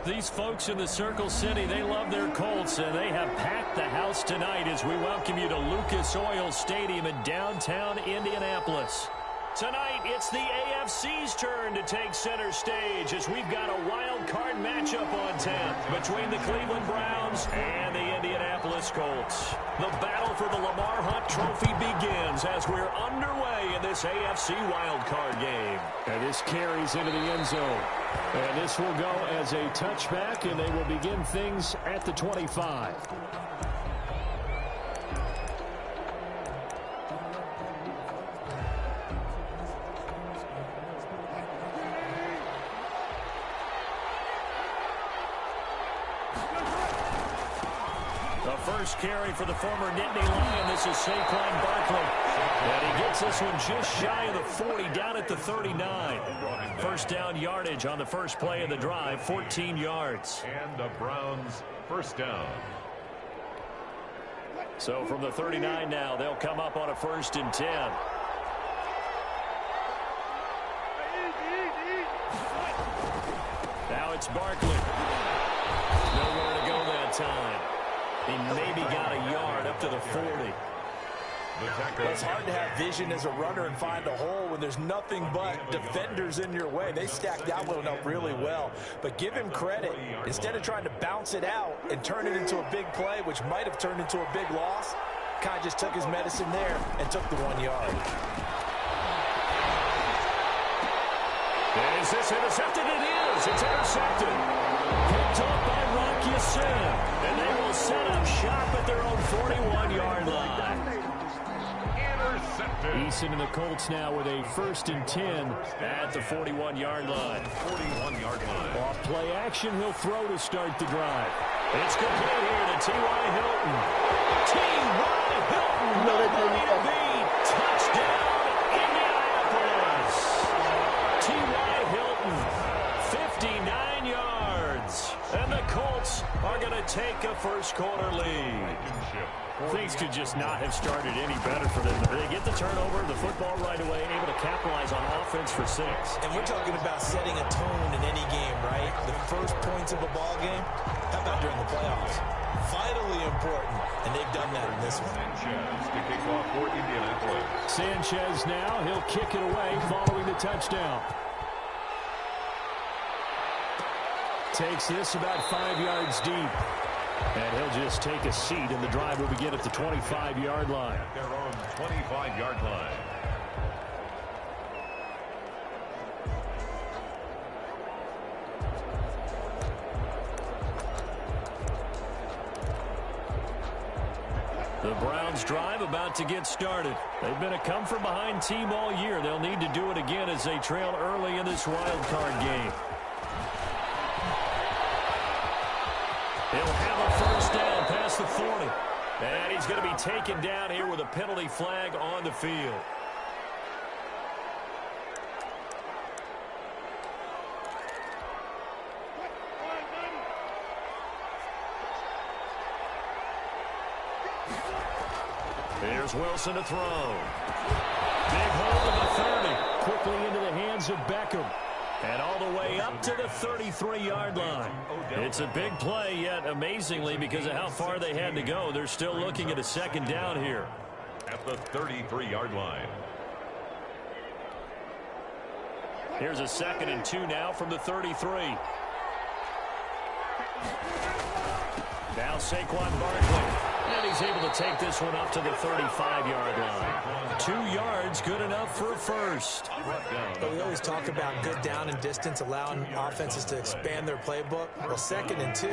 These folks in the Circle City, they love their Colts, and they have packed the house tonight as we welcome you to Lucas Oil Stadium in downtown Indianapolis. Tonight, it's the AFC's turn to take center stage as we've got a wild card matchup on tap between the Cleveland Browns and the Indianapolis Colts. The battle for the Lamar Hunt Trophy begins as we're underway in this AFC wild card game. And this carries into the end zone. And this will go as a touchback, and they will begin things at the 25. First carry for the former Nittany Lion. This is Saquon Barkley. And he gets this one just shy of the 40, down at the 39. First down yardage on the first play of the drive, 14 yards. And the Browns first down. So from the 39 now, they'll come up on a 1st and 10. Now it's Barkley. Nowhere to go that time. He maybe got a yard up to the 40. It's hard to have vision as a runner and find a hole when there's nothing but defenders in your way. They stacked that one up really well. But give him credit. Instead of trying to bounce it out and turn it into a big play, which might have turned into a big loss, kind of just took his medicine there and took the 1 yard. Is this intercepted? It is. It's intercepted. Picked up by Rock Ya-Sin. And they will set up shop at their own 41-yard line. Intercepted. Eason and the Colts now with a 1st and 10 at the 41-yard line. 41-yard line. Off play action, he'll throw to start the drive. It's complete here to T.Y. Hilton. T.Y. Hilton, nobody to beat. Touchdown, Indianapolis. T.Y. Hilton, 59 yards. And the Colts are going to take a first-quarter lead. Things could just not have started any better for them. They get the turnover, the football right away, able to capitalize on offense for 6. And we're talking about setting a tone in any game, right? The first points of a ball game, how about during the playoffs? Vitally important, and they've done that in this one. Sanchez to kick off for Indianapolis. Sanchez now, he'll kick it away following the touchdown. Takes this about 5 yards deep. And he'll just take a seat, and the drive will begin at the 25-yard line. At their own 25-yard line. The Browns drive about to get started. They've been a come-from-behind team all year. They'll need to do it again as they trail early in this wild card game. He'll have a first down past the 40. And he's going to be taken down here with a penalty flag on the field. Here's Wilson to throw. Big hold of the 30. Quickly into the hands of Beckham. And all the way up to the 33-yard line. It's a big play, yet amazingly, because of how far they had to go, they're still looking at a second down here. At the 33-yard line. Here's a 2nd and 2 now from the 33. Now Saquon Barkley. And he's able to take this one up to the 35-yard line. 2 yards, good enough for a first. But we always talk about good down and distance, allowing offenses to expand their playbook. Well, 2nd and 2,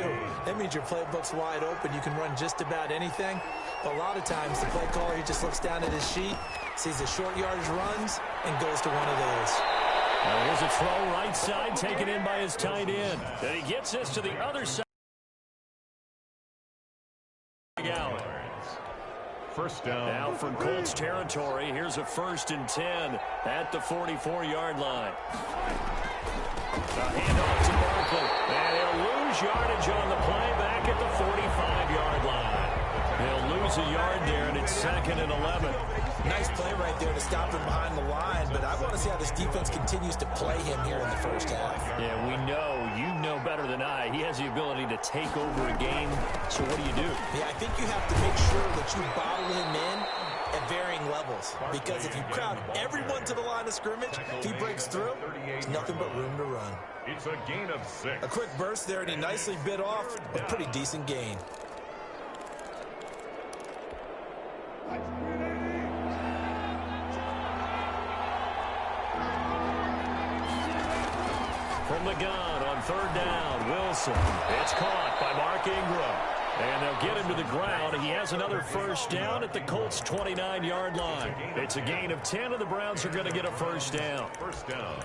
that means your playbook's wide open. You can run just about anything. But a lot of times, the play caller, he just looks down at his sheet, sees the short yardage runs, and goes to one of those. Now here's a throw right side, taken in by his tight end. And he gets this to the other side. First down. Now from Colts territory, here's a 1st and 10 at the 44-yard line. A handoff to Barkley. And he'll lose yardage on the play back at the 45-yard line. He'll lose lose a yard there, and it's 2nd and 11. Nice play right there to stop him behind the line, but I want to see how this defense continues to play him here in the first half. Yeah, we know, you know better than I, he has the ability to take over a game, so what do you do? Yeah, I think you have to make sure that you bottle him in at varying levels, because if you crowd everyone to the line of scrimmage, if he breaks through, there's nothing but room to run. It's a gain of 6. A quick burst there, and he nicely bit off a pretty decent gain. From the gun on 3rd down, Wilson. It's caught by Mark Ingram. And they'll get him to the ground. He has another first down at the Colts' 29-yard line. It's a gain of 10, and the Browns are going to get a first down. First down.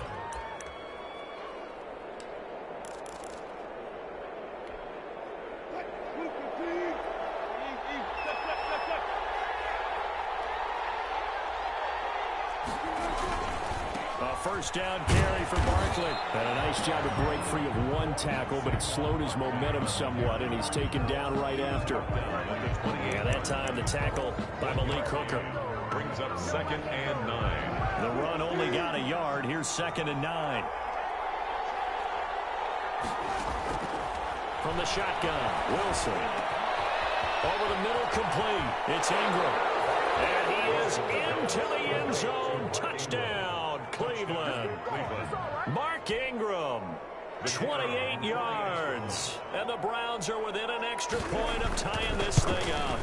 A first down carry for Barkley. And a nice job to break free of one tackle, but it slowed his momentum somewhat, and he's taken down right after. Yeah, that time the tackle by Malik Hooker. Brings up 2nd and 9. The run only got a yard. Here's 2nd and 9. From the shotgun, Wilson. Over the middle, complete. It's Ingram. And he is into the end zone. Touchdown, Cleveland. Mark Ingram, 28 yards. And the Browns are within an extra point of tying this thing up.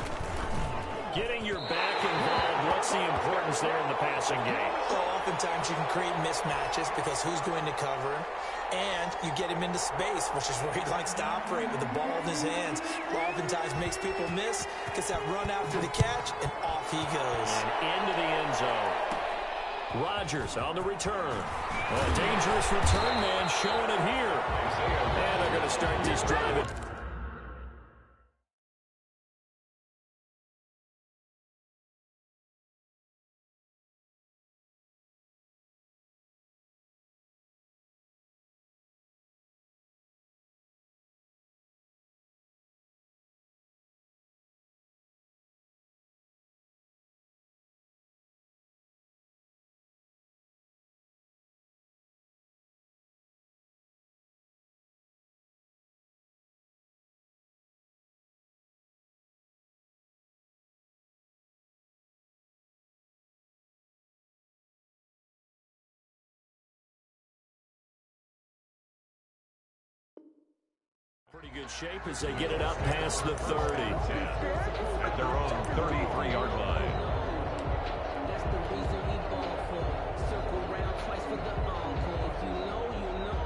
Getting your back involved, what's the importance there in the passing game? Well, oftentimes you can create mismatches because who's going to cover him, and you get him into space, which is where he likes to operate with the ball in his hands. Oftentimes makes people miss, gets that run after the catch, and off he goes. And into the end zone. Rodgers on the return. A dangerous return man showing it here. And they're going to start this drive. Pretty good shape as they get it up past the 30. At their own 33-yard line. That's the reason we ball for. Circle round twice for the encore. If you know, you know.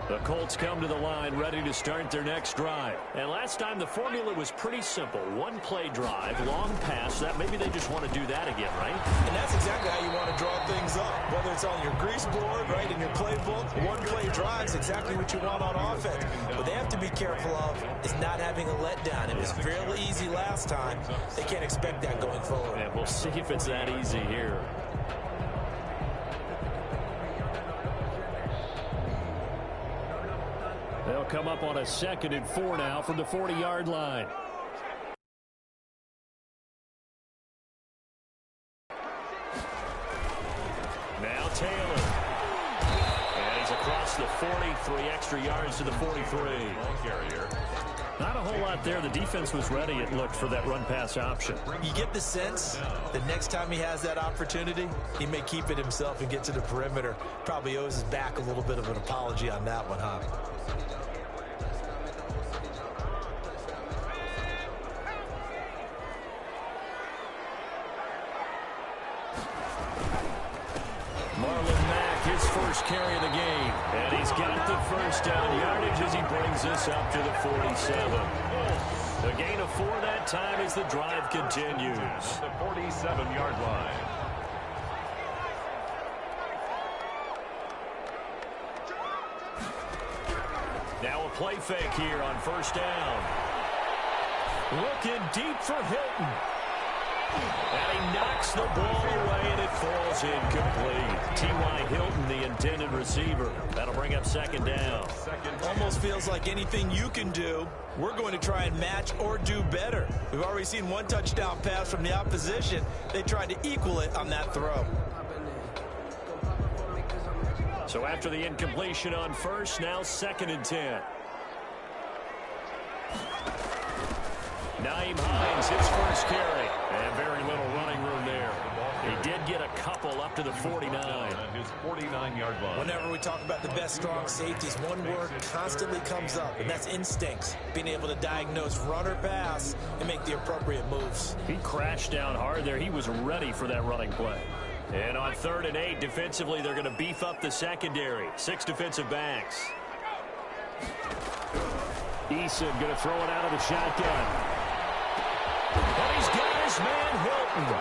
The Colts come to the line ready to start their next drive. And last time the formula was pretty simple. One-play drive, long pass. That maybe they just want to do that again, right? And that's exactly how you want to draw things up. Whether it's on your grease board, right, in your playbook, one-play drive is exactly what you want on offense. What they have to be careful of is not having a letdown. It was fairly easy last time. They can't expect that going forward. And we'll see if it's that easy here. They'll come up on a 2nd and 4 now from the 40-yard line. Now Taylor. And he's across the 43 extra yards to the 43. Carrier. Not a whole lot there. The defense was ready, it looked, for that run-pass option. You get the sense that next time he has that opportunity, he may keep it himself and get to the perimeter. Probably owes his back a little bit of an apology on that one, huh? His first carry of the game. And he's got the first down yardage as he brings this up to the 47. A gain of 4 that time as the drive continues. The 47-yard line. Now a play fake here on first down. Looking deep for Hilton. And he knocks the ball away, and it falls incomplete. T.Y. Hilton, the intended receiver. That'll bring up second down. Almost feels like anything you can do, we're going to try and match or do better. We've already seen one touchdown pass from the opposition. They tried to equal it on that throw. So after the incompletion on first, now 2nd and 10. Nyheim Hines, his first carry. And very little running room there. He did get a couple up to the 49. His 49-yard line. Whenever we talk about the best strong safeties, one word constantly comes up, and that's instincts. Being able to diagnose run or pass and make the appropriate moves. He crashed down hard there. He was ready for that running play. And on 3rd and 8, defensively, they're going to beef up the secondary. 6 defensive backs. Eason going to throw it out of the shotgun. And he's got his man Hilton.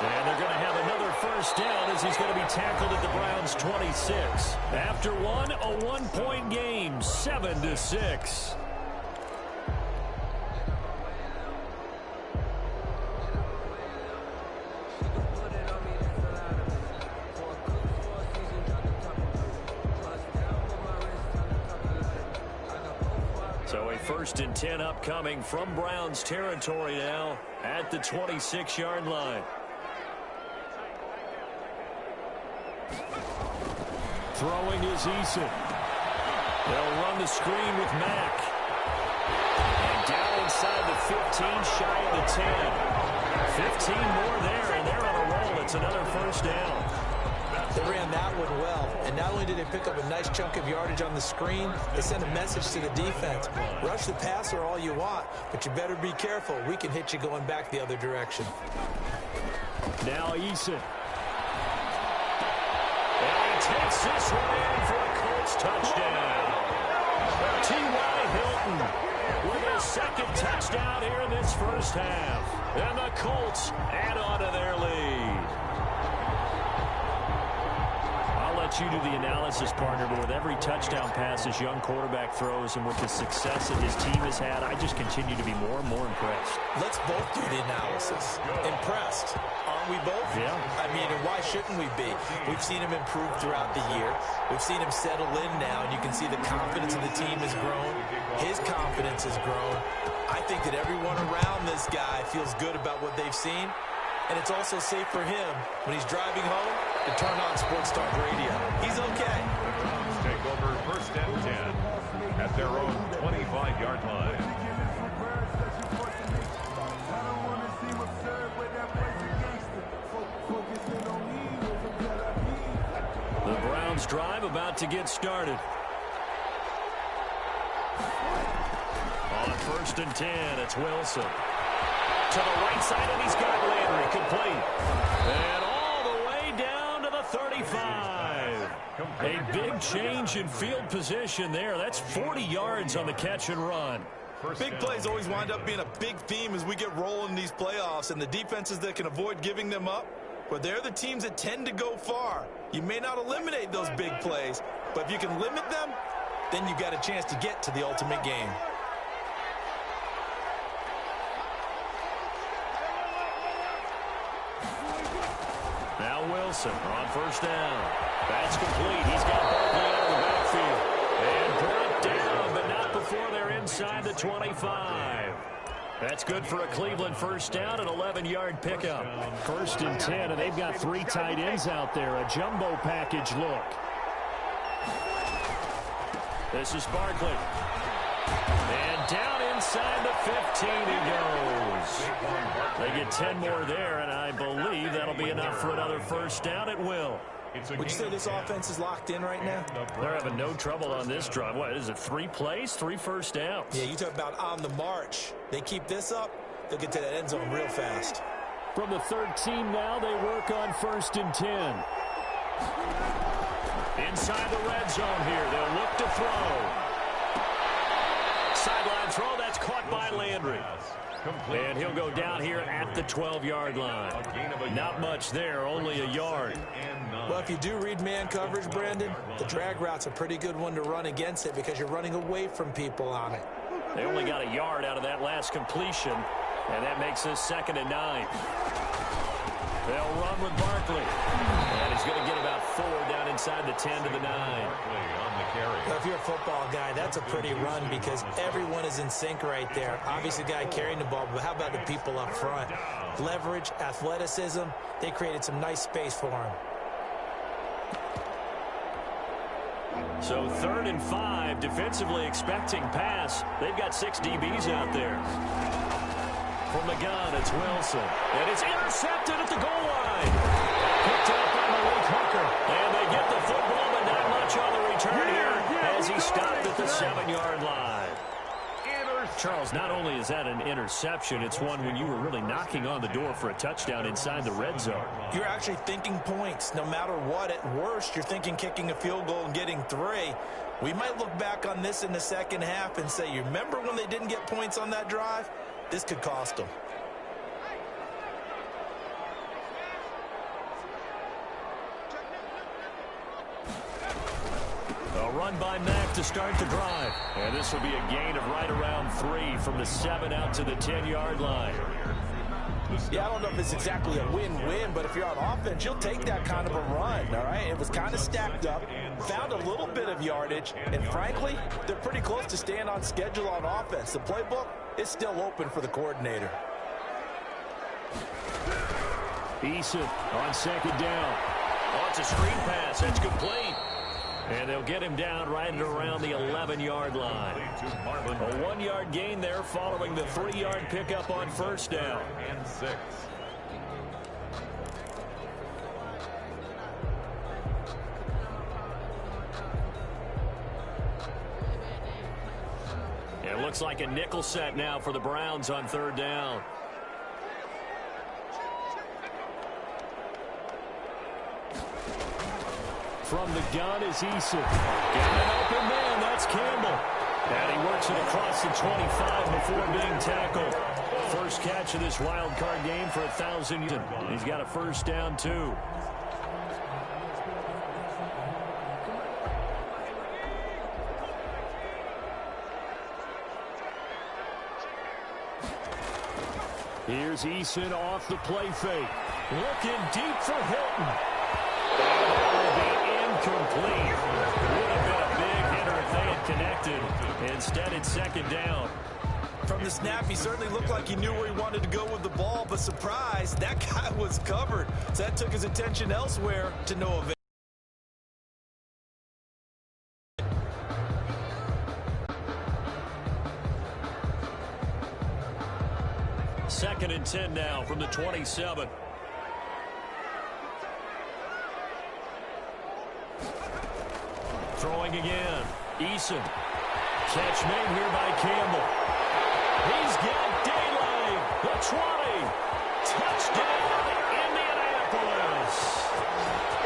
And they're going to have another first down as he's going to be tackled at the Browns' 26. After one, a one-point game, 7-6. So a 1st and 10 upcoming from Browns territory now at the 26-yard line. Throwing is Eason. They'll run the screen with Mack. And down inside the 15, shy of the 10. 15 more there, and they're on a roll. It's another first down. They ran that one well, and not only did they pick up a nice chunk of yardage on the screen, they sent a message to the defense. Rush the passer all you want, but you better be careful. We can hit you going back the other direction. Now Eason. And he takes this one in for a Colts touchdown. T.Y. Hilton with his 2nd touchdown here in this first half. And the Colts add on to their lead. You do the analysis, partner, but with every touchdown pass this young quarterback throws and with the success that his team has had, I just continue to be more and more impressed. Let's both do the analysis. Impressed. Aren't we both? Yeah. I mean, and why shouldn't we be? We've seen him improve throughout the year. We've seen him settle in now, and you can see the confidence of the team has grown. His confidence has grown. I think that everyone around this guy feels good about what they've seen. And it's also safe for him when he's driving home to turn on Sports Talk Radio. He's okay. The Browns take over 1st and 10 at their own 25-yard line. The Browns drive about to get started. On 1st and 10, it's Wilson. To the right side, and he's got Landry complete. And all the way down to the 35. A big change in field position there. That's 40 yards on the catch and run. Big plays always wind up being a big theme as we get rolling in these playoffs, and the defenses that can avoid giving them up, well, they're the teams that tend to go far. You may not eliminate those big plays, but if you can limit them, then you got a chance to get to the ultimate game. Now Wilson on 1st down. That's complete. He's got Barkley out of the backfield. And brought down, but not before they're inside the 25. That's good for a Cleveland first down, an 11-yard pickup. 1st and 10, and they've got 3 tight ends out there. A jumbo package look. This is Barkley. And down inside the 15 he goes. They get 10 more there, and I believe that'll be enough for another first down. It will. Would you say this offense is locked in right now? They're having no trouble on this drive. What is it, 3 plays, 3 first downs? Yeah, you talk about on the march. They keep this up, they'll get to that end zone real fast. From the 13 now, they work on 1st and 10. Inside the red zone here, they'll look to throw. Sideline throw, that's caught by Landry. And he'll go down here at the 12-yard line. Not much there, only a yard. Well, if you do read man coverage, Brandon, the drag route's a pretty good one to run against it because you're running away from people on it. They only got a yard out of that last completion. And that makes this 2nd and 9. They'll run with Barkley. And he's going to get about 4 down inside the 10 to the 9. On the carry. Now, if you're a football guy, that's a pretty run because everyone is in sync right there. Obviously, the guy carrying the ball, but how about the people up front? Leverage, athleticism, they created some nice space for him. So 3rd and 5, defensively expecting pass. They've got 6 DBs out there. From the gun, it's Wilson. And it's intercepted at the goal line. Picked up by Malik Hooker. And they get the football, but not much on the return here as he stopped at the 7-yard line. Charles, not only is that an interception, it's one when you were really knocking on the door for a touchdown inside the red zone. You're actually thinking points. No matter what, at worst, you're thinking kicking a field goal and getting 3. We might look back on this in the second half and say, you remember when they didn't get points on that drive? This could cost them. A run by Mack to start the drive. And this will be a gain of right around 3 from the 7 out to the 10-yard line. Yeah, I don't know if it's exactly a win-win, but if you're on offense, you'll take that kind of a run, all right? It was kind of stacked up, found a little bit of yardage, and frankly, they're pretty close to staying on schedule on offense. The playbook is still open for the coordinator. Eason on 2nd down. Oh, it's a screen pass. That's complete. And they'll get him down right at around the 11-yard line. A 1-yard gain there following the 3-yard pickup on 1st down. And 6. It looks like a nickel set now for the Browns on 3rd down. From the gun is Eason. Got an open man. That's Campbell. And he works it across the 25 before being tackled. First catch of this wild card game for 1,000 yards. He's got a 1st down, too. Here's Eason off the play fake. Looking deep for Hilton. That will be incomplete. Would have been a big hitter if they had connected. Instead, it's 2nd down. From the snap, he certainly looked like he knew where he wanted to go with the ball, but surprise, that guy was covered. So that took his attention elsewhere to no avail. Second and 10 now from the 27. Throwing again. Eason. Catch made here by Campbell. He's got daylight. The 20. Touchdown, Indianapolis.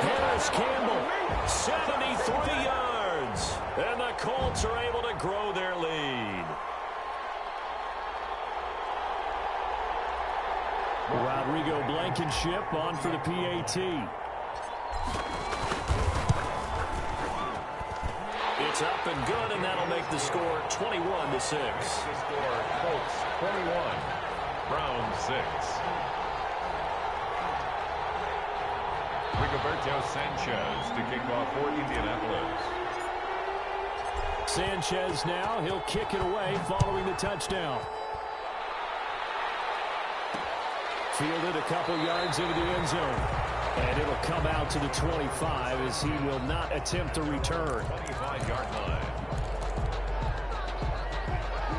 Harris Campbell, 73 yards. And the Colts are able to grow their lead. Rodrigo Blankenship on for the PAT. It's up and good, and that'll make the score 21-6. The score, Colts 21, Browns 6. Rigoberto Sanchez to kick off for Indianapolis. Sanchez now, he'll kick it away following the touchdown. Fielded a couple yards into the end zone. And it'll come out to the 25 as he will not attempt to return. 25-yard line.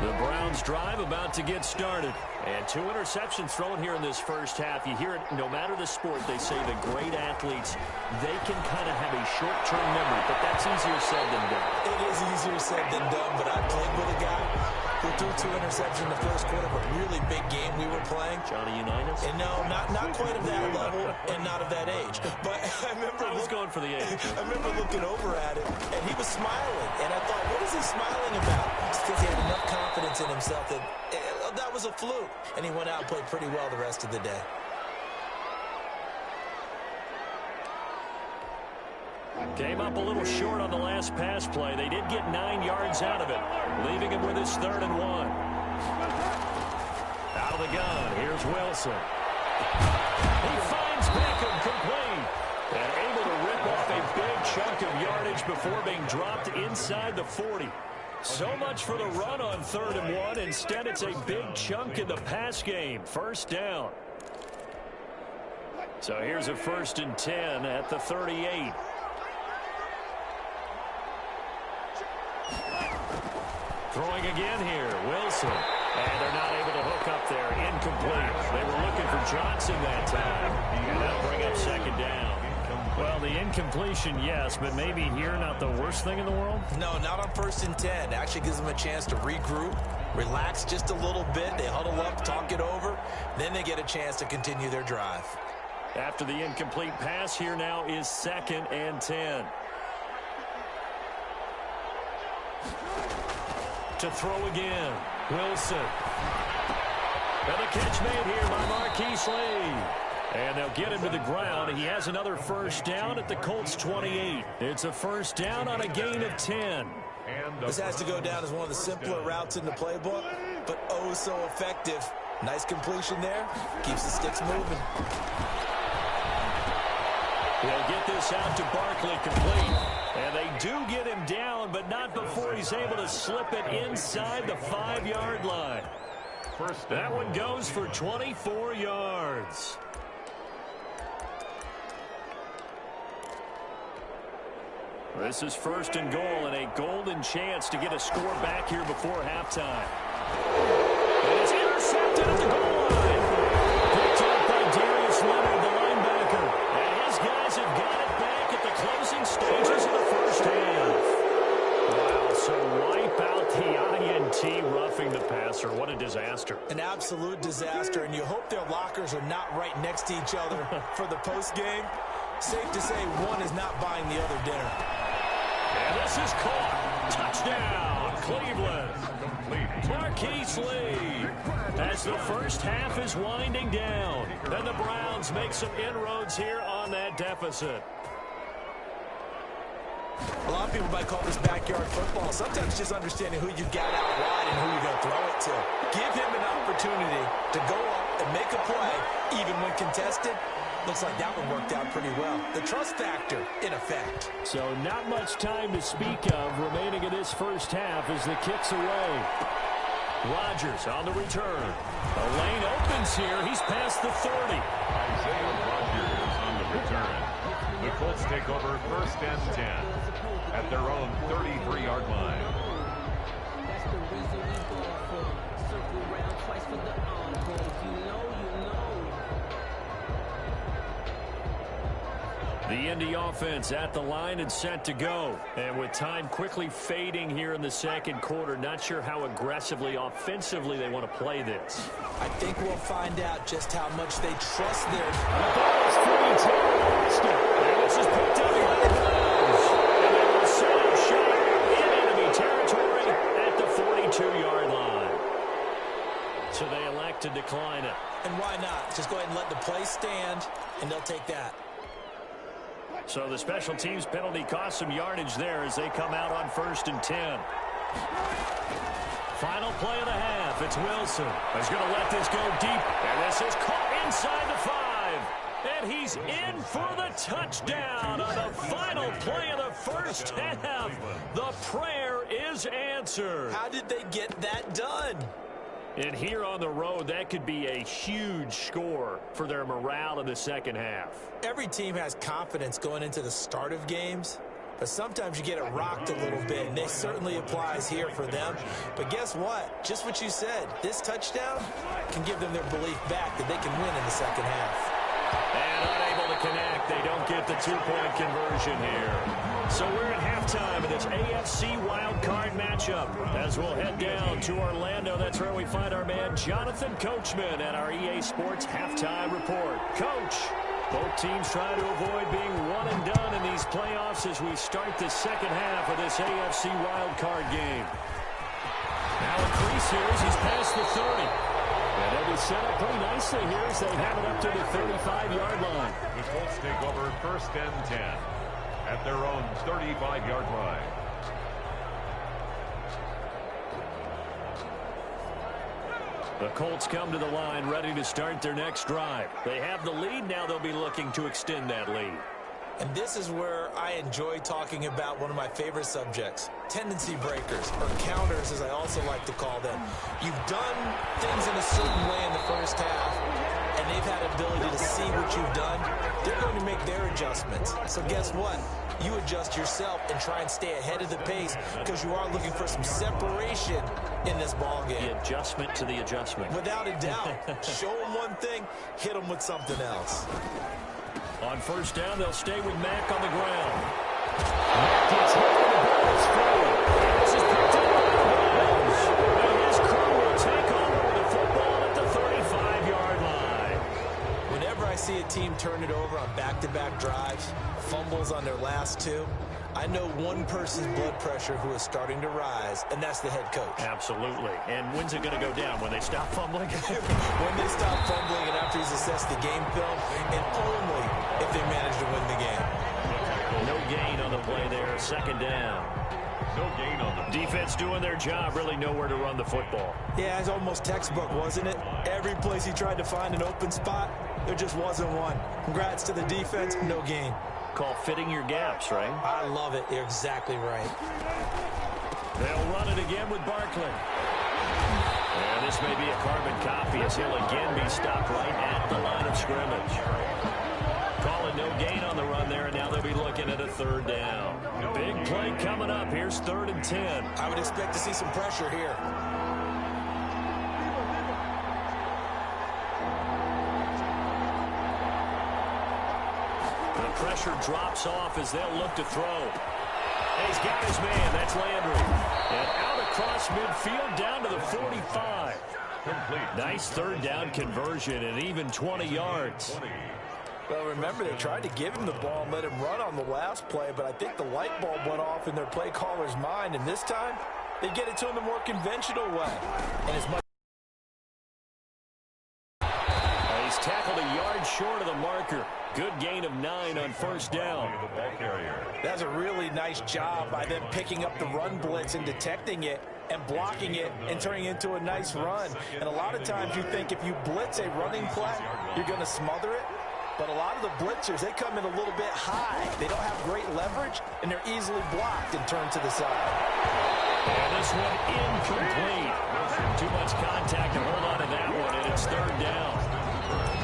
The Browns drive about to get started. And 2 interceptions thrown here in this first half. You hear it, no matter the sport, they say the great athletes, they can kind of have a short-term memory, but that's easier said than done. It is easier said than done, but I played with a guy who threw 2 interceptions in the first quarter of a really big game we were playing. Johnny Unitas? And no, not quite of that level and not of that age. But I remember I was going for the age. I remember looking over at him, and he was smiling. And I thought, what is he smiling about? It's because he had enough confidence in himself that that was a fluke. And he went out and played pretty well the rest of the day. Came up a little short on the last pass play. They did get 9 yards out of it, leaving him with his 3rd and 1. Out of of the gun. Here's Wilson. He finds Beckham complete. And able to rip off a big chunk of yardage before being dropped inside the 40. So much for the run on 3rd and 1. Instead, it's a big chunk in the pass game. First down. So here's a 1st and 10 at the 38. Throwing again here, Wilson. And they're not able to hook up there. Incomplete. They were looking for Johnson that time. And that'll bring up 2nd down. Well, the incompletion, yes, but maybe here not the worst thing in the world? No, not on 1st and 10. Actually gives them a chance to regroup, relax just a little bit. They huddle up, talk it over. Then they get a chance to continue their drive. After the incomplete pass, here now is 2nd and 10. To throw again, Wilson. And the catch made here by Marquise Lee. And they'll get him to the ground. He has another 1st down at the Colts 28. It's a 1st down on a gain of 10. This has to go down as one of the simpler routes in the playbook, but oh so effective. Nice completion there. Keeps the sticks moving. They'll get this out to Barkley complete. And they do get him down, but not before he's able to slip it inside the 5-yard line. That one goes for 24 yards. This is 1st and goal and a golden chance to get a score back here before halftime. And it's intercepted at the goal line. Picked up by Darius Leonard, the linebacker. And his guys have got it back at the closing stages of the 1st half. Wow, so wipe out the INT roughing the passer. What a disaster. An absolute disaster, and you hope their lockers are not right next to each other for the postgame. Safe to say one is not buying the other dinner. And this is caught. Touchdown, Cleveland. Marquise Lee. As the 1st half is winding down. And the Browns make some inroads here on that deficit. A lot of people might call this backyard football. Sometimes just understanding who you got out wide and who you're going to throw it to. Give him an opportunity to go up and make a play, even when contested. Looks like that one worked out pretty well. The trust factor in effect. So not much time to speak of remaining in this 1st half as the kick's away. Rodgers on the return. The lane opens here. He's past the 30. Isaiah Rodgers on the return. The Colts take over 1st and 10 at their own 33-yard line. That's the reason we go for circle round twice for the encore. If you know, you know. The Indy offense at the line and set to go. And with time quickly fading here in the 2nd quarter, not sure how aggressively, offensively they want to play this. I think we'll find out just how much they trust their... The ball is free. And this is picked up by the Browns. And they will set up shot in enemy territory at the 42-yard line. So they elect to decline it. And why not? Just go ahead and let the play stand, and they'll take that. So the special teams penalty cost some yardage there as they come out on 1st and 10. Final play of the half. It's Wilson. He's going to let this go deep. And this is caught inside the 5. And he's in for the touchdown on the final play of the 1st half. The prayer is answered. How did they get that done? And here on the road, that could be a huge score for their morale in the 2nd half. Every team has confidence going into the start of games, but sometimes you get it rocked a little bit, and this certainly applies here for them. But guess what? Just what you said, this touchdown can give them their belief back that they can win in the 2nd half. And unable to connect, they don't get the 2-point conversion here. So we're at halftime of this AFC wildcard matchup. As we'll head down to Orlando, that's where we find our man Jonathan Coachman at our EA Sports Halftime Report. Coach, both teams trying to avoid being one and done in these playoffs as we start the 2nd half of this AFC wildcard game. Now increase here as he's past the 30. And they'll be set up pretty nicely here as they have it up to the 35-yard line. The Colts take over 1st and 10 at their own 35-yard line. The Colts come to the line ready to start their next drive. They have the lead. Now they'll be looking to extend that lead. And this is where I enjoy talking about one of my favorite subjects, tendency breakers, or counters as I also like to call them. You've done things in a certain way in the first half, and they've had ability to see what you've done. They're going to make their adjustments. So guess what? You adjust yourself and try and stay ahead of the pace because you are looking for some separation in this ball game. The adjustment to the adjustment. Without a doubt. Show them one thing, hit them with something else. On first down, they'll stay with Mack on the ground. Mack gets hit and the ball is free. This is picked up by Wills. And his crew will take over with the football at the 35-yard line. Whenever I see a team turn it over on back-to-back drives, fumbles on their last two, I know one person's blood pressure who is starting to rise, and that's the head coach. Absolutely. And when's it going to go down? When they stop fumbling? When they stop fumbling and after he's assessed the game film, and only if they manage to win the game. No gain on the play there. Second down. No gain on the defense doing their job. Really nowhere to run the football. Yeah, it's almost textbook, wasn't it? Every place he tried to find an open spot, there just wasn't one. Congrats to the defense. No gain. Call fitting your gaps, right? I love it. You're exactly right. They'll run it again with Barkley. And this may be a carbon copy as he'll again be stopped right at the line of scrimmage. Calling no gain on the run there, and now they'll be looking at a third down. Big play coming up. Here's 3rd and 10. I would expect to see some pressure here. The pressure drops off as they'll look to throw. And he's got his man. That's Landry. And out across midfield down to the 45. complete. Nice third down conversion and even 20 yards. Well, remember, they tried to give him the ball and let him run on the last play, but I think the light bulb went off in their play caller's mind, and this time they get it to him the more conventional way. And as much he's tackled a yard short of the marker. Good gain of 9 on first down. That's a really nice job by them picking up the run blitz and detecting it and blocking it and turning it into a nice run. And a lot of times you think if you blitz a running play, you're going to smother it. But a lot of the blitzers, they come in a little bit high. They don't have great leverage, and they're easily blocked and turned to the side. And this one incomplete. Too much contact to hold on to that one, and it's third down.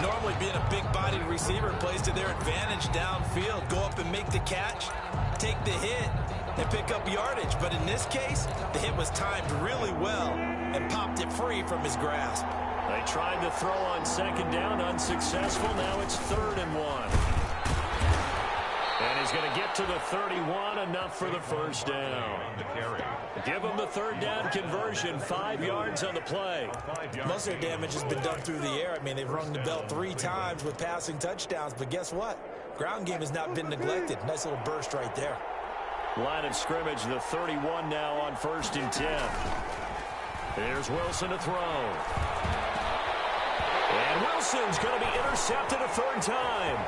Normally being a big-bodied receiver plays to their advantage downfield. Go up and make the catch, take the hit, and pick up yardage. But in this case, the hit was timed really well and popped it free from his grasp. They tried to throw on second down, unsuccessful. Now it's 3rd and 1. And he's going to get to the 31, enough for the first down. Give him the third down conversion, 5 yards on the play. Most of their damage has been done through the air. I mean, they've rung the bell 3 times with passing touchdowns, but guess what? Ground game has not been neglected. Nice little burst right there. Line of scrimmage, the 31 now on 1st and 10. Here's Wilson to throw. And Wilson's going to be intercepted a 3rd time.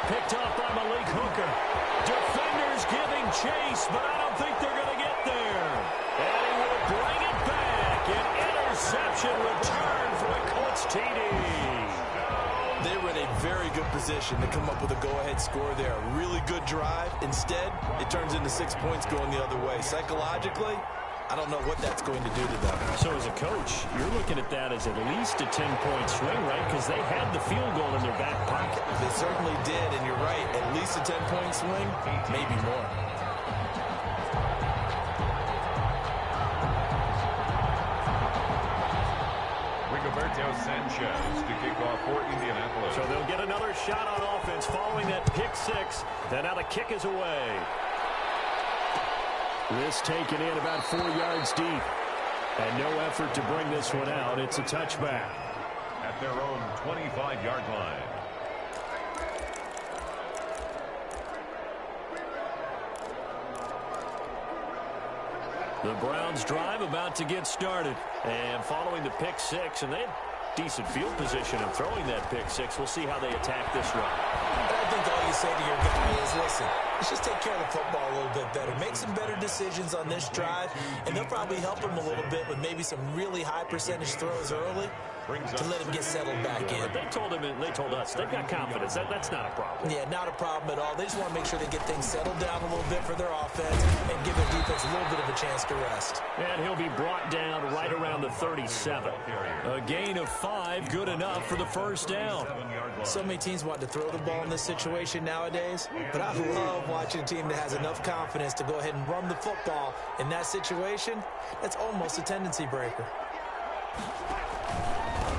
Picked off by Malik Hooker. Defenders giving chase, but I don't think they're going to get there. And he will bring it back. An interception return for the Colts TD. They were in a very good position to come up with a go-ahead score there. A really good drive. Instead, it turns into 6 points going the other way. Psychologically, I don't know what that's going to do to them. So as a coach, you're looking at that as at least a 10-point swing, right? Because they had the field goal in their back pocket. They certainly did, and you're right. At least a 10-point swing, maybe more. Rigoberto Sanchez to kick off for Indianapolis. So they'll get another shot on offense following that pick 6. Then now the kick is away. This taken in about 4 yards deep. And no effort to bring this one out. It's a touchback. At their own 25-yard line. The Browns drive about to get started. And following the pick 6, and they had decent field position in throwing that pick 6. We'll see how they attack this run. I think all you say to your guy is, listen, let's just take care of the football a little bit better. Make some better decisions on this drive, and they'll probably help him a little bit with maybe some really high percentage throws early to let him get settled back in. They told us they've got confidence. That's not a problem. Yeah, not a problem at all. They just want to make sure they get things settled down a little bit for their offense and give their defense a little bit of a chance to rest. And he'll be brought down right around the 37. A gain of 5, good enough for the first down. So many teams want to throw the ball in this situation nowadays, but I love watching a team that has enough confidence to go ahead and run the football in that situation. That's almost a tendency breaker.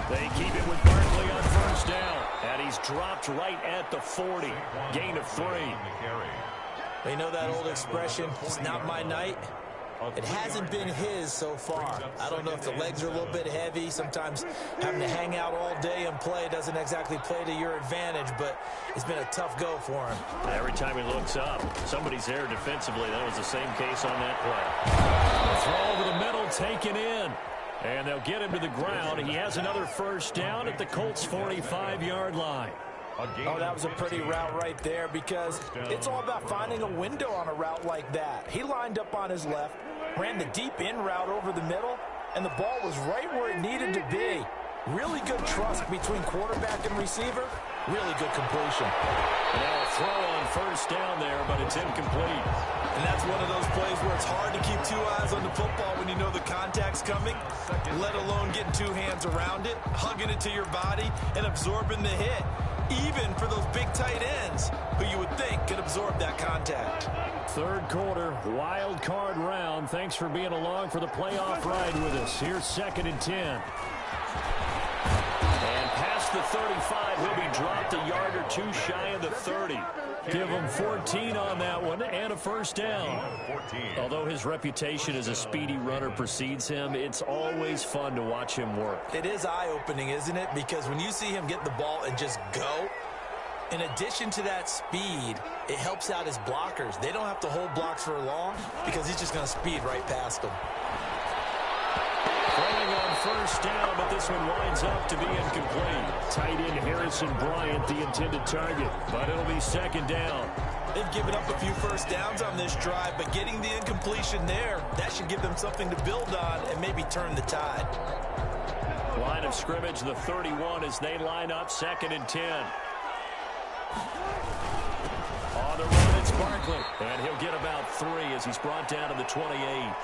They keep it with Barkley on first down, and he's dropped right at the 40. Gain of 3. You know that old expression, it's not my night? It hasn't been his so far. I don't know if the legs are a little bit heavy. Sometimes having to hang out all day and play doesn't exactly play to your advantage, but it's been a tough go for him. Every time he looks up, somebody's there defensively. That was the same case on that play. Throw over the middle, taken in. And they'll get him to the ground. He has another first down at the Colts' 45-yard line. Oh, that was a pretty route right there because it's all about finding a window on a route like that. He lined up on his left, ran the deep in route over the middle, and the ball was right where it needed to be. Really good trust between quarterback and receiver. Really good completion. Now a throw on first down there, but it's incomplete. And that's one of those plays where it's hard to keep 2 eyes on the football when you know the contact's coming, let alone getting 2 hands around it, hugging it to your body, and absorbing the hit. Even for those big tight ends who you would think could absorb that contact. Third quarter, wild card round. Thanks for being along for the playoff ride with us. Here's 2nd and 10. And past the 35, he'll be dropped a yard or 2 shy of the 30. Give him 14 on that one and a first down. Although his reputation as a speedy runner precedes him, it's always fun to watch him work. It is eye-opening, isn't it? Because when you see him get the ball and just go, in addition to that speed, it helps out his blockers. They don't have to hold blocks for long because he's just going to speed right past them. Throwing on first down, but this one winds up to be incomplete. Tight end Harrison Bryant, the intended target, but it'll be 2nd down. They've given up a few first downs on this drive, but getting the incompletion there, that should give them something to build on and maybe turn the tide. Line of scrimmage, the 31 as they line up, 2nd and 10. On the run, it's Barkley, and he'll get about 3 as he's brought down to the 28.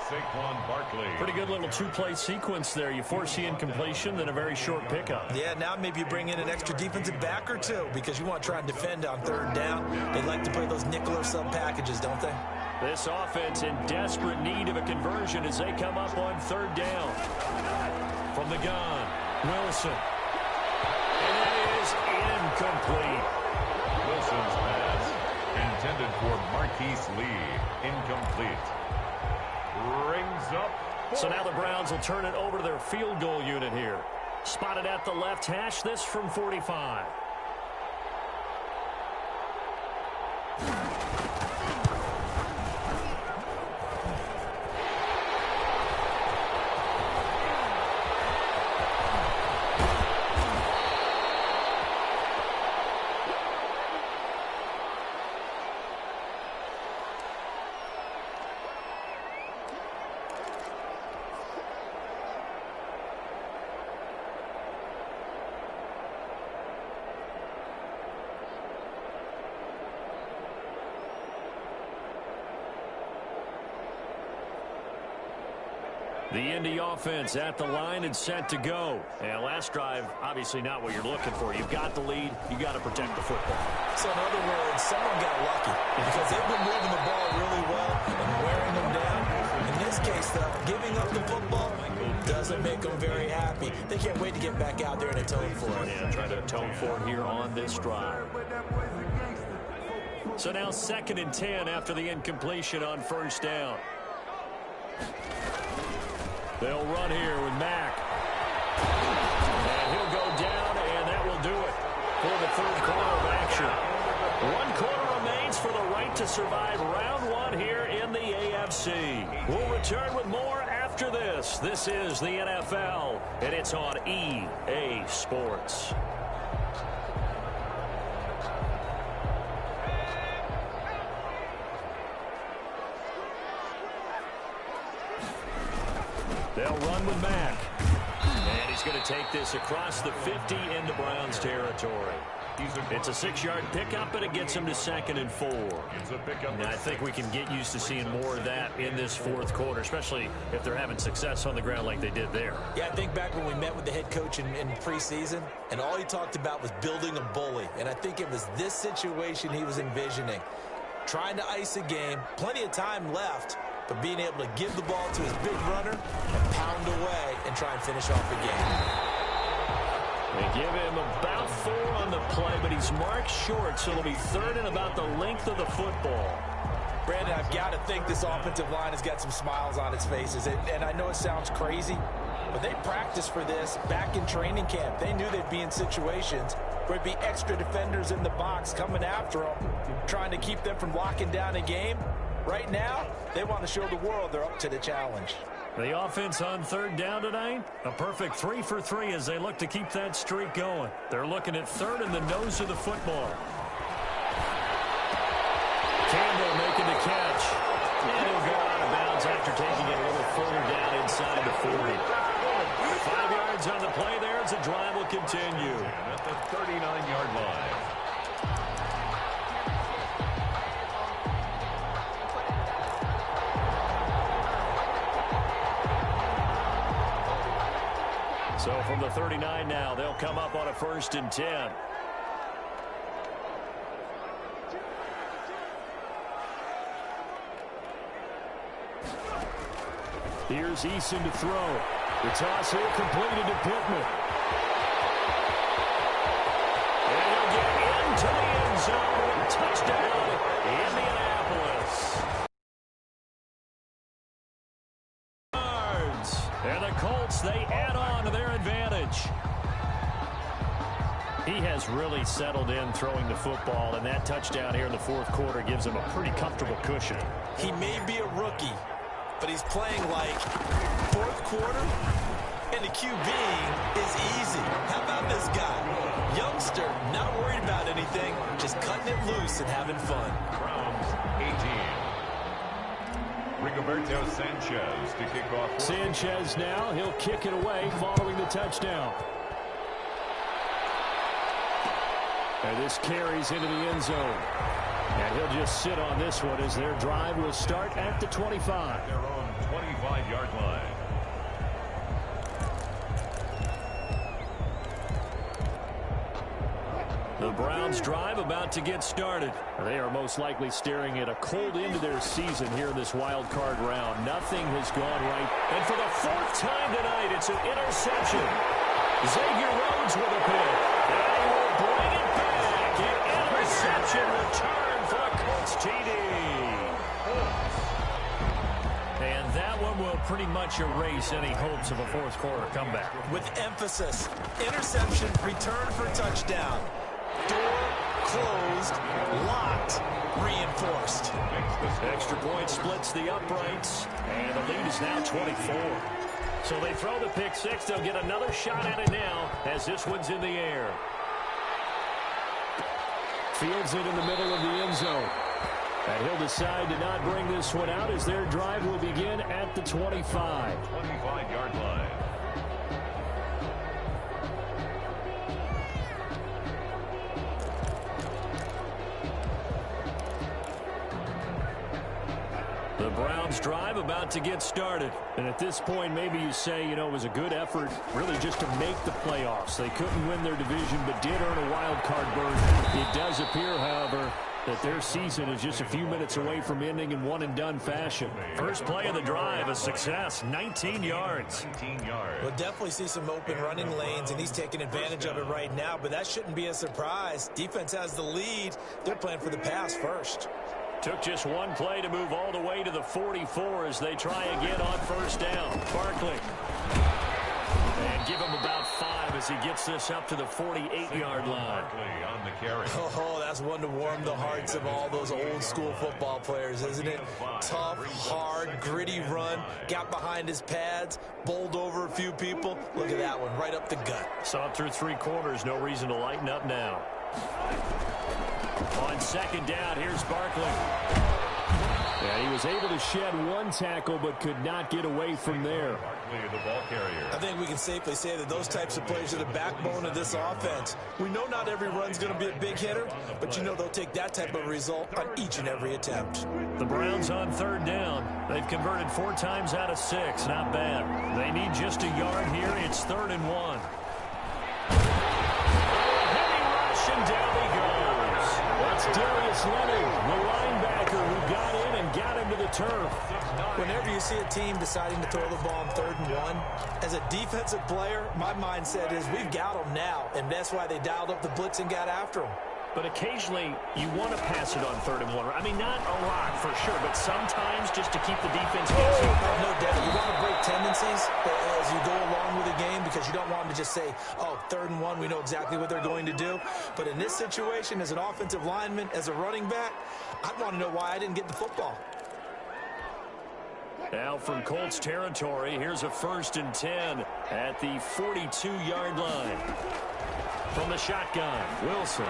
Saquon Barkley. Pretty good little 2-play sequence there. You force the incompletion, then a very short pickup. Yeah, now maybe you bring in an extra defensive back or 2 because you want to try and defend on 3rd down. They like to play those nickel or sub packages, don't they? This offense in desperate need of a conversion as they come up on 3rd down. From the gun, Wilson. And it is incomplete. Wilson's pass intended for Marquise Lee. Incomplete. Rings up. So now the Browns will turn it over to their field goal unit here. Spotted at the left hash, this from 45. The Indy offense at the line and set to go. And last drive, obviously not what you're looking for. You've got the lead. You got to protect the football. So in other words, someone got lucky because they've been moving the ball really well and wearing them down. In this case, though, giving up the football doesn't make them very happy. They can't wait to get back out there and atone for it. Yeah, try to atone for it here on this drive. So now 2nd and 10 after the incompletion on first down. They'll run here with Mack. And he'll go down, and that will do it for the 3rd quarter of action. 1 quarter remains for the right to survive round 1 here in the AFC. We'll return with more after this. This is the NFL, and it's on EA Sports. They'll run with Mack. And he's going to take this across the 50 into Browns territory. It's a 6-yard pickup, and it gets him to 2nd and 4. And I think we can get used to seeing more of that in this fourth quarter, especially if they're having success on the ground like they did there. Yeah, I think back when we met with the head coach in preseason, and all he talked about was building a bully. And I think it was this situation he was envisioning. Trying to ice a game, plenty of time left, but being able to give the ball to his big runner and pound away and try and finish off the game. They give him about 4 on the play, but he's marked short, so it'll be 3rd and about the length of the football. Brandon, I've got to think this offensive line has got some smiles on its faces. And I know it sounds crazy, but they practiced for this back in training camp. They knew they'd be in situations where there'd be extra defenders in the box coming after them, trying to keep them from locking down a game. Right now, they want to show the world they're up to the challenge. The offense on 3rd down tonight, a perfect 3 for 3 as they look to keep that streak going. They're looking at 3rd in the nose of the football. Campbell making the catch. And he'll go out of bounds after taking it a little further down inside the 40. 5 yards on the play there as the drive will continue. At the 39-yard line. So from the 39 now, they'll come up on a 1st and 10. Here's Eason to throw. The toss here completed to Pittman. And he'll get into the end zone. Touchdown, Indianapolis. And the Colts, they add on to their advantage. He has really settled in throwing the football, and that touchdown here in the fourth quarter gives him a pretty comfortable cushion. He may be a rookie, but he's playing like fourth quarter, and the QB is easy. How about this guy? Youngster, not worried about anything, just cutting it loose and having fun. Browns 18. Rigoberto Sanchez to kick off. Sanchez now, he'll kick it away following the touchdown. And this carries into the end zone. And he'll just sit on this one as their drive will start at the 25. Their own 25-yard line. The Browns drive about to get started. They are most likely staring at a cold end to their season here in this wild card round. Nothing has gone right. And for the 4th time tonight, it's an interception. Xavier Rhodes with a pick. And he will bring it back. An interception return for a Colts TD. And that one will pretty much erase any hopes of a fourth quarter comeback. With emphasis, interception, return for touchdown. Door closed, locked, reinforced. Extra point splits the uprights, and the lead is now 24. So they throw the pick six. They'll get another shot at it now as this one's in the air. Fields it in the middle of the end zone. And he'll decide to not bring this one out as their drive will begin at the 25. 25-yard line. The Browns drive about to get started. And at this point, maybe you say, you know, it was a good effort really just to make the playoffs. They couldn't win their division but did earn a wild card berth. It does appear, however, that their season is just a few minutes away from ending in one-and-done fashion. First play of the drive, a success, 19 yards. 19 yards. We'll definitely see some open running lanes, and he's taking advantage of it right now, but that shouldn't be a surprise. Defense has the lead. They're playing for the pass first. Took just one play to move all the way to the 44 as they try again on first down. Barkley. And give him about 5 as he gets this up to the 48-yard line. Barkley on the carry. Oh, that's one to warm the hearts of all those old-school football players, isn't it? Tough, hard, gritty run. Got behind his pads, bowled over a few people. Look at that one, right up the gut. Saw it through 3 quarters. No reason to lighten up now. On second down, here's Barkley. And he was able to shed one tackle but could not get away from there. The ball carrier. I think we can safely say that those types of players are the backbone of this offense. We know not every run's going to be a big hitter, but you know they'll take that type of result on each and every attempt. The Browns on third down. They've converted 4 times out of 6. Not bad. They need just a yard here. It's 3rd and 1. Heavy rush, and down he goes. That's Darius Leonard, the linebacker who got in and got into the turf. Whenever you see a team deciding to throw the ball on 3rd and 1, as a defensive player, my mindset is we've got them now, and that's why they dialed up the blitz and got after them. But occasionally, you want to pass it on 3rd and 1. I mean, not a lot for sure, but sometimes just to keep the defense guessing. No doubt. You want to break tendencies as you go along with the game because you don't want them to just say, oh, 3rd and 1, we know exactly what they're going to do. But in this situation, as an offensive lineman, as a running back, I'd want to know why I didn't get the football. Now from Colts territory, here's a 1st and 10 at the 42-yard line. From the shotgun, Wilson.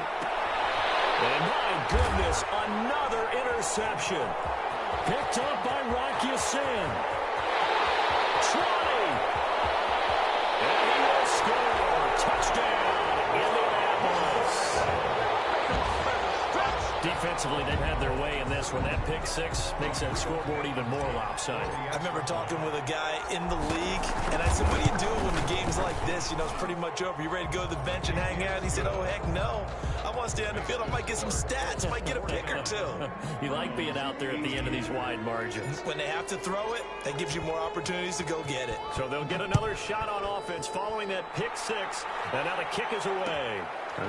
And my goodness, another interception. Picked up by Rocky Sin. 20. And he will score. Touchdown, Indianapolis. Defensively, they've had their way in this one. That pick 6 makes that scoreboard even more lopsided. I remember talking with a guy in the league, and I said, what do you do when the game's like this? You know, it's pretty much over. You ready to go to the bench and hang out? He said, oh, heck no. I want to stay on the field. I might get some stats. Might get a pick or 2. You like being out there at the end of these wide margins. When they have to throw it, that gives you more opportunities to go get it. So they'll get another shot on offense following that pick 6. And now the kick is away.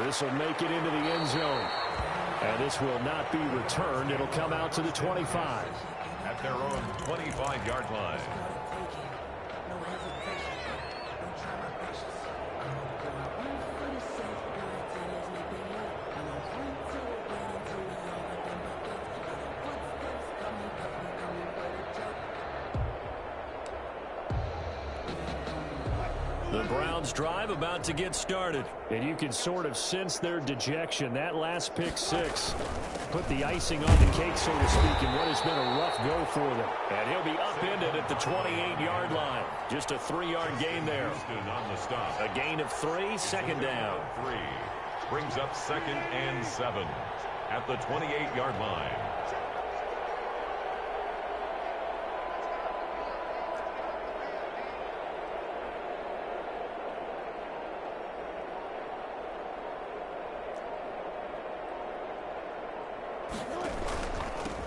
This will make it into the end zone. And this will not be returned. It'll come out to the 25. At their own 25-yard line. The Browns drive about to get started. And you can sort of sense their dejection. That last pick 6 put the icing on the cake, so to speak, in what has been a rough go for them. And he'll be upended at the 28-yard line. Just a 3-yard gain there. On the stop. A gain of 3, 2nd down. 3 brings up 2nd and 7 at the 28-yard line.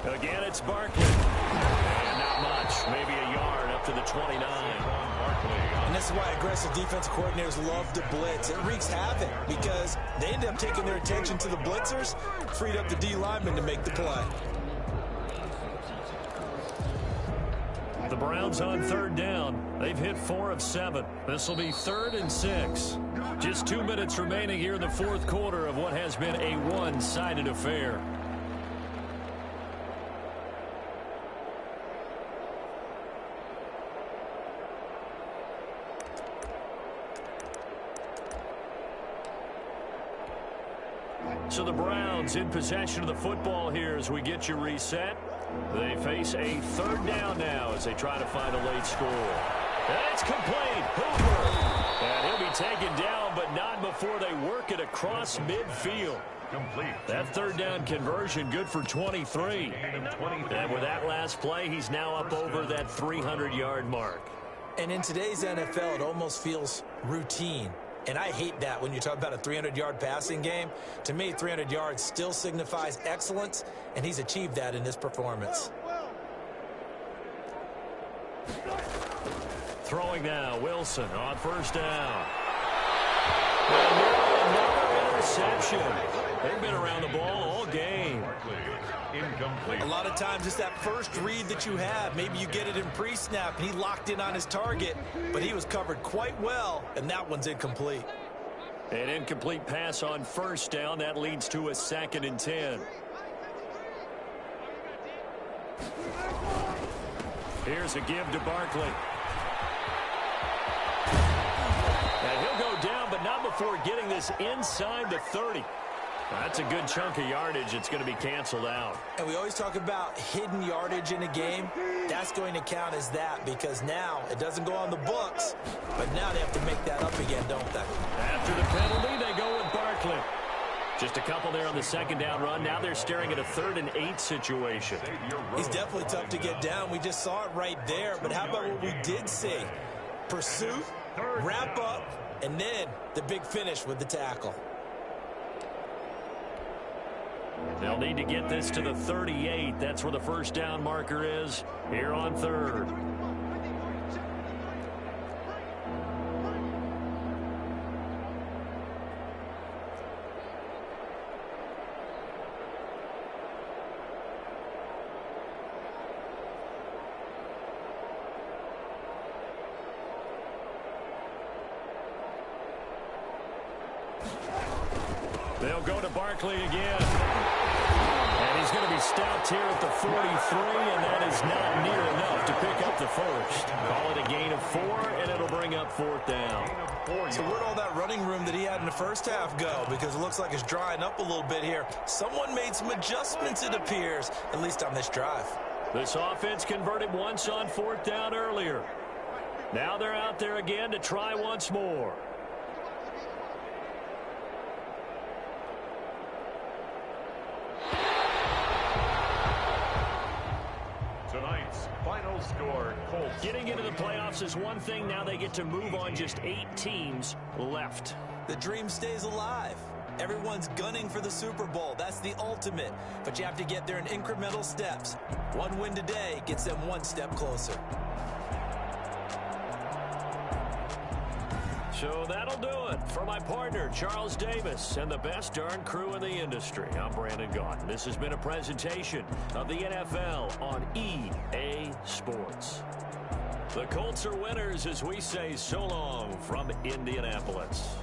Again, it's Barkley. And not much. Maybe a yard up to the 29. And this is why aggressive defensive coordinators love to blitz. It wreaks havoc because they end up taking their attention to the blitzers, freed up the D lineman to make the play. The Browns on 3rd down. They've hit 4 of 7. This will be 3rd and 6. Just 2 minutes remaining here in the 4th quarter of what has been a one-sided affair. So the Browns in possession of the football here as we get you reset. They face a 3rd down now as they try to find a late score. And it's complete. Hooper. And he'll be taken down, but not before they work it across midfield. Complete. That 3rd down conversion good for 23. And with that last play, he's now up over that 300-yard mark. And in today's NFL, it almost feels routine. And I hate that when you talk about a 300-yard passing game. To me, 300 yards still signifies excellence, and he's achieved that in this performance. Throwing now, Wilson on 1st down. And another interception. They've been around the ball all game. Incomplete. A lot of times it's that first read that you have. Maybe you get it in pre-snap, and he locked in on his target, but he was covered quite well, and that one's incomplete. An incomplete pass on 1st down. That leads to a 2nd and 10. Here's a give to Barkley. And he'll go down, but not before getting this inside the 30. That's a good chunk of yardage. It's going to be canceled out. And we always talk about hidden yardage in a game. That's going to count as that because now it doesn't go on the books, but now they have to make that up again, don't they? After the penalty, they go with Barkley. Just a couple there on the second down run. Now they're staring at a 3rd and 8 situation. He's definitely tough to get down. We just saw it right there. But how about what we did see? Pursuit, wrap up, and then the big finish with the tackle. They'll need to get this to the 38. That's where the first down marker is here on 3rd. They'll go to Barkley again. And he's going to be stopped here at the 43, and that is not near enough to pick up the first. Call it a gain of 4, and it'll bring up 4th down. So where'd all that running room that he had in the first half go? Because it looks like it's drying up a little bit here. Someone made some adjustments, it appears, at least on this drive. This offense converted once on 4th down earlier. Now they're out there again to try once more. Tonight's final score, Colts. Getting into the playoffs is one thing. Now they get to move on. Just 8 teams left. The dream stays alive. Everyone's gunning for the Super Bowl. That's the ultimate. But you have to get there in incremental steps. One win today gets them one step closer. So that'll do it. For my partner, Charles Davis, and the best darn crew in the industry, I'm Brandon Gaudin. This has been a presentation of the NFL on EA Sports. The Colts are winners as we say so long from Indianapolis.